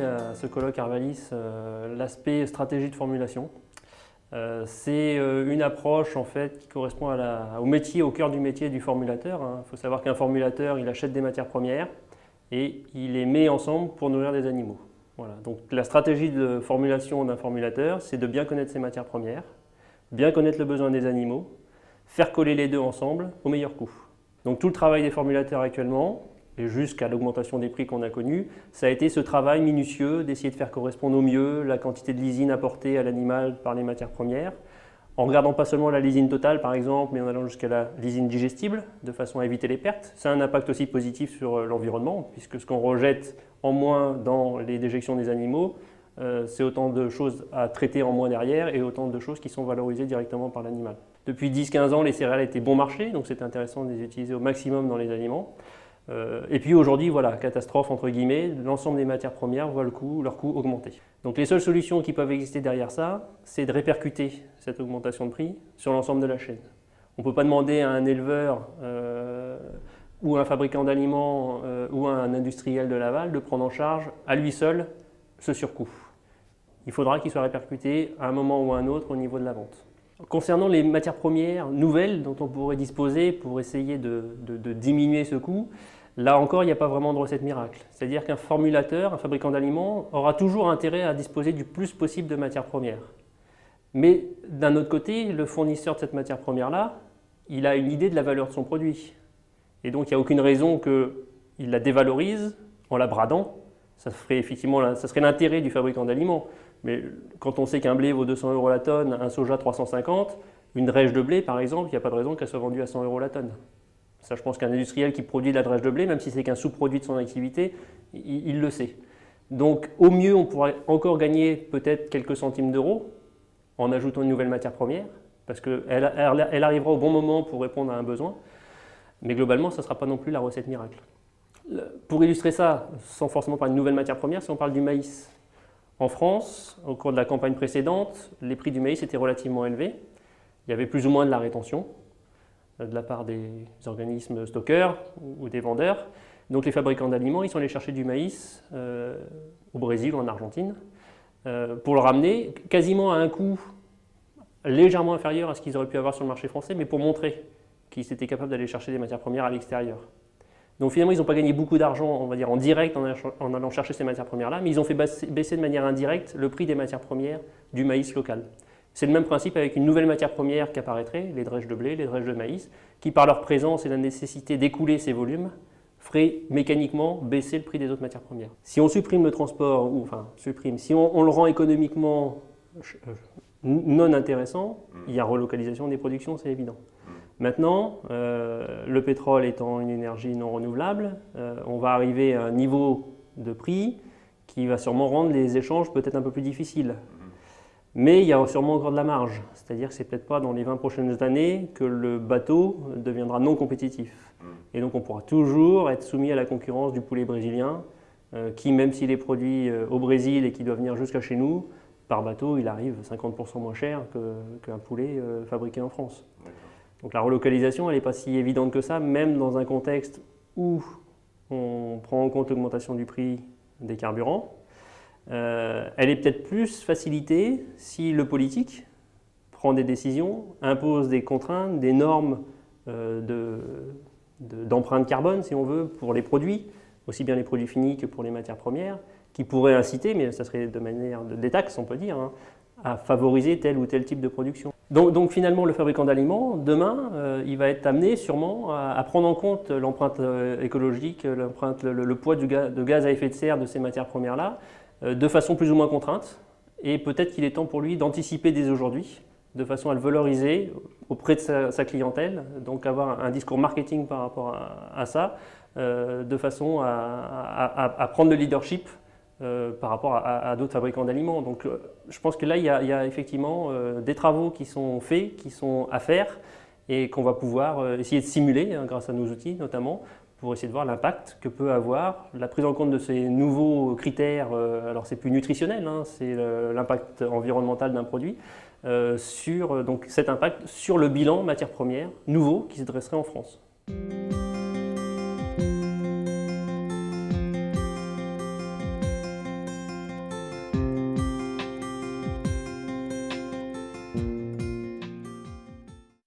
à ce colloque Arvalis l'aspect stratégie de formulation. C'est une approche en fait qui correspond au métier, au cœur du métier du formulateur. Il faut savoir qu'un formulateur, il achète des matières premières et il les met ensemble pour nourrir des animaux. Voilà. Donc la stratégie de formulation d'un formulateur, c'est de bien connaître ses matières premières, bien connaître le besoin des animaux, faire coller les deux ensemble au meilleur coût. Donc tout le travail des formulateurs actuellement, et jusqu'à l'augmentation des prix qu'on a connue, ça a été ce travail minutieux d'essayer de faire correspondre au mieux la quantité de lysine apportée à l'animal par les matières premières, en regardant pas seulement la lysine totale par exemple, mais en allant jusqu'à la lysine digestible, de façon à éviter les pertes. Ça a un impact aussi positif sur l'environnement, puisque ce qu'on rejette en moins dans les déjections des animaux, c'est autant de choses à traiter en moins derrière et autant de choses qui sont valorisées directement par l'animal. Depuis 10-15 ans, les céréales étaient bon marché, donc c'était intéressant de les utiliser au maximum dans les aliments. Et puis aujourd'hui, voilà, catastrophe entre guillemets, l'ensemble des matières premières voient leur coût augmenter. Donc les seules solutions qui peuvent exister derrière ça, c'est de répercuter cette augmentation de prix sur l'ensemble de la chaîne. On ne peut pas demander à un éleveur ou à un fabricant d'aliments ou à un industriel de l'aval de prendre en charge à lui seul ce surcoût. Il faudra qu'il soit répercuté à un moment ou à un autre au niveau de la vente. Concernant les matières premières nouvelles dont on pourrait disposer pour essayer de diminuer ce coût, là encore, il n'y a pas vraiment de recette miracle. C'est-à-dire qu'un formulateur, un fabricant d'aliments, aura toujours intérêt à disposer du plus possible de matières premières. Mais d'un autre côté, le fournisseur de cette matière première-là, il a une idée de la valeur de son produit. Et donc, il n'y a aucune raison qu'il la dévalorise en la bradant. Ça serait l'intérêt du fabricant d'aliments. Mais quand on sait qu'un blé vaut 200 € la tonne, un soja 350, une drèche de blé par exemple, il n'y a pas de raison qu'elle soit vendue à 100 € la tonne. Ça, je pense qu'un industriel qui produit de la drèche de blé, même si c'est qu'un sous-produit de son activité, il le sait. Donc au mieux, on pourrait encore gagner peut-être quelques centimes d'euros en ajoutant une nouvelle matière première, parce qu'elle arrivera au bon moment pour répondre à un besoin. Mais globalement, ça ne sera pas non plus la recette miracle. Pour illustrer ça, sans forcément parler de nouvelle matière première, si on parle du maïs. En France, au cours de la campagne précédente, les prix du maïs étaient relativement élevés. Il y avait plus ou moins de la rétention de la part des organismes stockeurs ou des vendeurs. Donc les fabricants d'aliments, ils sont allés chercher du maïs au Brésil ou en Argentine pour le ramener quasiment à un coût légèrement inférieur à ce qu'ils auraient pu avoir sur le marché français, mais pour montrer qu'ils étaient capables d'aller chercher des matières premières à l'extérieur. Donc finalement, ils n'ont pas gagné beaucoup d'argent, on va dire, en direct en allant chercher ces matières premières-là, mais ils ont fait baisser de manière indirecte le prix des matières premières du maïs local. C'est le même principe avec une nouvelle matière première qui apparaîtrait, les drèches de blé, les drèches de maïs, qui par leur présence et la nécessité d'écouler ces volumes, feraient mécaniquement baisser le prix des autres matières premières. Si on supprime le transport, si on le rend économiquement non intéressant, il y a relocalisation des productions, c'est évident. Maintenant, le pétrole étant une énergie non renouvelable, on va arriver à un niveau de prix qui va sûrement rendre les échanges peut-être un peu plus difficiles. Mais il y a sûrement encore de la marge, c'est-à-dire que c'est peut-être pas dans les 20 prochaines années que le bateau deviendra non compétitif. Et donc on pourra toujours être soumis à la concurrence du poulet brésilien, qui même s'il est produit au Brésil et qui doit venir jusqu'à chez nous, par bateau il arrive 50% moins cher qu'un poulet fabriqué en France. Donc la relocalisation, elle n'est pas si évidente que ça, même dans un contexte où on prend en compte l'augmentation du prix des carburants. Elle est peut-être plus facilitée si le politique prend des décisions, impose des contraintes, des normes d'empreinte carbone, si on veut, pour les produits, aussi bien les produits finis que pour les matières premières, qui pourraient inciter, mais ça serait de manière des taxes, on peut dire, à favoriser tel ou tel type de production. Donc finalement, le fabricant d'aliments, demain, il va être amené sûrement à prendre en compte l'empreinte écologique, le poids de gaz à effet de serre de ces matières premières-là, de façon plus ou moins contrainte. Et peut-être qu'il est temps pour lui d'anticiper dès aujourd'hui, de façon à le valoriser auprès de sa clientèle, donc avoir un discours marketing par rapport à ça, de façon à prendre le leadership par rapport à d'autres fabricants d'aliments. Donc je pense que là, il y a effectivement des travaux qui sont faits, qui sont à faire et qu'on va pouvoir essayer de simuler grâce à nos outils notamment pour essayer de voir l'impact que peut avoir la prise en compte de ces nouveaux critères. Alors c'est plus nutritionnel, c'est l'impact environnemental d'un produit, sur donc cet impact sur le bilan matières premières nouveau qui se dresserait en France.